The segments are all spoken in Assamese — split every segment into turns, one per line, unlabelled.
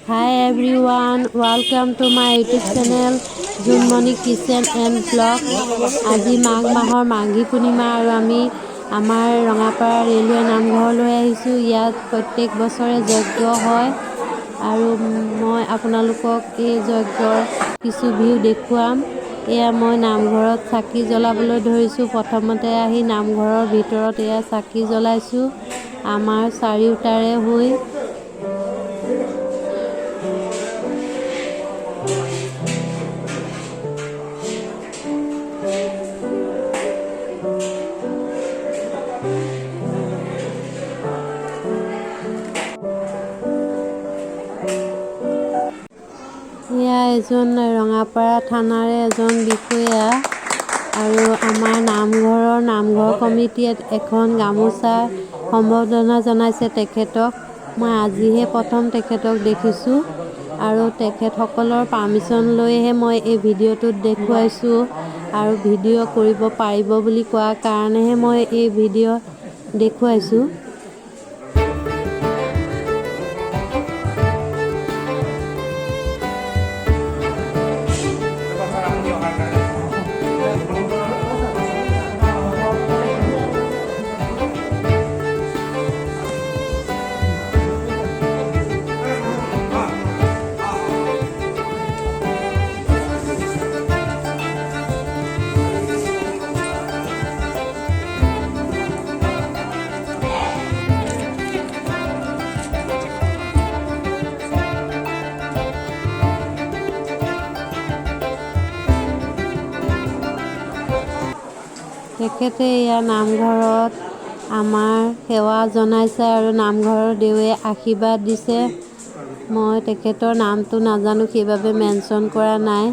Hi everyone, welcome to my YouTube channel Junmoni Kitchen and Vlog. আজি মাঘ মাহৰ মাঘী পূৰ্ণিমা আৰু আমি আমাৰ ৰঙাপাৰা ৰেলৱে নামঘৰলৈ আহিছোঁ। ইয়াত প্ৰত্যেক বছৰে যজ্ঞ হয় আৰু মই আপোনালোকক এই যজ্ঞৰ কিছু ভিউ দেখুৱাম। এয়া মই নামঘৰত চাকি জ্বলাবলৈ ধৰিছোঁ। প্ৰথমতে আহি নামঘৰৰ ভিতৰত এয়া চাকি জ্বলাইছোঁ আমাৰ চাৰিওটাৰে হৈ। এয়া এজন ৰঙাপাৰা থানাৰে এজন বিষয়া আৰু আমাৰ নামঘৰ কমিটিয়ে এখন গামোচা সম্বৰ্ধনা জনাইছে তেখেতক। মই আজিহে প্ৰথম তেখেতক দেখিছোঁ আৰু তেখেতসকলৰ পাৰ্মিশ্যন লৈহে মই এই ভিডিঅ'টোত দেখুৱাইছোঁ আৰু ভিডিঅ' কৰিব পাৰিব বুলি কোৱাৰ কাৰণেহে মই এই ভিডিঅ' দেখুৱাইছোঁ। তেখেতে ইয়াৰ নামঘৰত আমাৰ সেৱা জনাইছে আৰু নামঘৰৰ দেৱে আশীৰ্বাদ দিছে। মই তেখেতৰ নামটো নাজানো, সেইবাবে মেনশ্যন কৰা নাই।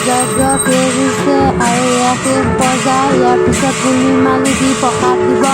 যজ্ঞ শেষ হৈছে আৰু এয়া শেষ পৰ্যায়। ইয়াৰ পিছত পূৰ্ণিমালি দি প্ৰসাদ দিব।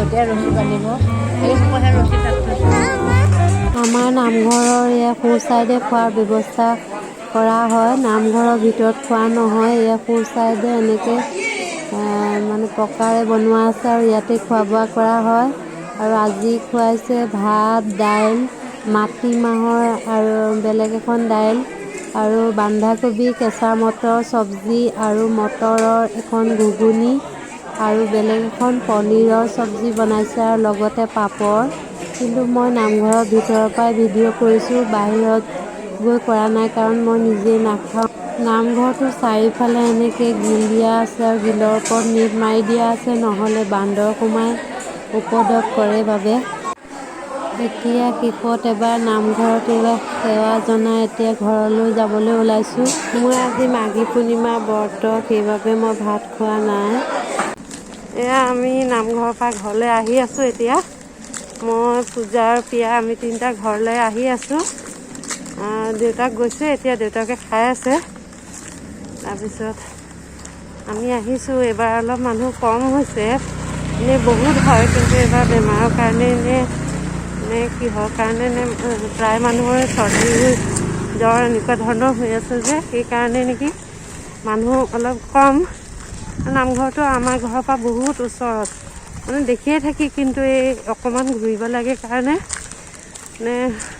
এতিয়া ৰছী বান্ধিব এই সময়হে ৰছী তাত থৈছোঁ।
আমাৰ নামঘৰৰ সোঁ চাইডে খোৱাৰ ব্যৱস্থা কৰা হয়। নামঘৰৰ ভিতৰত খোৱা নহয়। সোঁ চাইডে এনেকৈ মানে পকাৰে বনোৱা আছে আৰু ইয়াতে খোৱা বোৱা কৰা হয়। আৰু আজি খুৱাইছে ভাত, দাইল, মাটিমাহৰ আৰু বেলেগ এখন দাইল আৰু বন্ধাকবি, কেঁচা মটৰ চব্জি আৰু মটৰৰ এখন ঘুগুনি আৰু বেলেগ এখন পনীৰৰ চব্জি বনাইছে আৰু লগতে পাপৰ। কিন্তু মই নামঘৰৰ ভিতৰৰ পৰাই ভিডিঅ' কৰিছোঁ, বাহিৰত গৈ কৰা নাই কাৰণ মই নিজেই নাখাওঁ। নামঘৰটোৰ চাৰিওফালে এনেকৈ গিল দিয়া আছে আৰু গিলৰ ওপৰত নেট মাৰি দিয়া আছে, নহ'লে বান্দৰ সোমাই উপদ্ৰৱ কৰে বাবে। এতিয়া শেষত এবাৰ নামঘৰত সেৱা জনাই এতিয়া ঘৰলৈ যাবলৈ ওলাইছোঁ। মই আজি মাঘী পূৰ্ণিমা ব্ৰত, সেইবাবে মই ভাত খোৱা নাই। এয়া আমি নামঘৰৰ পৰা ঘৰলৈ আহি আছোঁ। এতিয়া মই পূজা আৰু প্ৰিয়া আমি তিনিটা ঘৰলৈ আহি আছোঁ। দেউতাক গৈছে, এতিয়া দেউতাকে খাই আছে। তাৰপিছত আমি আহিছোঁ। এইবাৰ অলপ মানুহ কম হৈছে, এনেই বহুত হয়, কিন্তু এইবাৰ বেমাৰৰ কাৰণে নে কিহৰ কাৰণে প্ৰায় মানুহৰে চৰ্দি জ্বৰ এনেকুৱা ধৰণৰ হৈ আছে যে সেইকাৰণে নেকি মানুহ অলপ কম। নামঘৰটো আমাৰ ঘৰৰ পৰা বহুত ওচৰত, মানে দেখিয়ে থাকি, কিন্তু এই অকণমান ঘূৰিব লাগে কাৰণে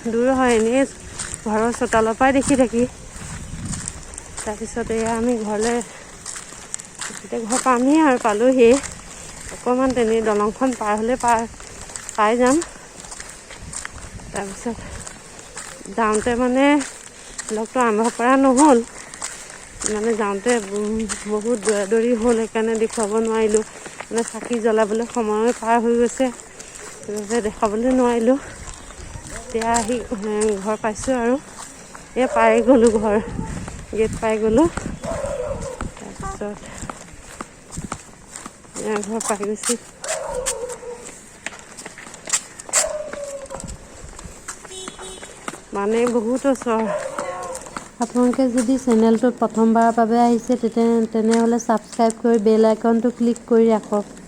দূৰ হয়। এনেই ঘৰৰ চোতালৰ পৰাই দেখি থাকি। তাৰপিছত এয়া আমি ঘৰলৈ এতিয়া ঘৰ পামহি আৰু পালোহি। অকণমান তেনেই দলংখন পাৰ হ'লে পাই যাম। তাৰপিছত যাওঁতে মানে ব্লগটো আৰম্ভ কৰা নহ'ল, মানে যাওঁতে বহুত দৌৰা হ'ল, সেইকাৰণে দেখুৱাব নোৱাৰিলোঁ। মানে চাকি জ্বলাবলৈ সময় পাৰ হৈ গৈছে, সেইবাবে দেখাবলৈ নোৱাৰিলোঁ। এতিয়া আহি ঘৰ পাইছোঁ আৰু পাই গ'লোঁ, ঘৰ গেট পাই গ'লোঁ। তাৰপিছত ঘৰ পাই গৈছোঁ। মানে বহুত ওচৰ। আপোনালোকে যদি চেনেলটোত প্ৰথমবাৰৰ বাবে আহিছে তেনেহ'লে ছাবস্ক্ৰাইব কৰি বেল আইকনটো ক্লিক কৰি ৰাখক।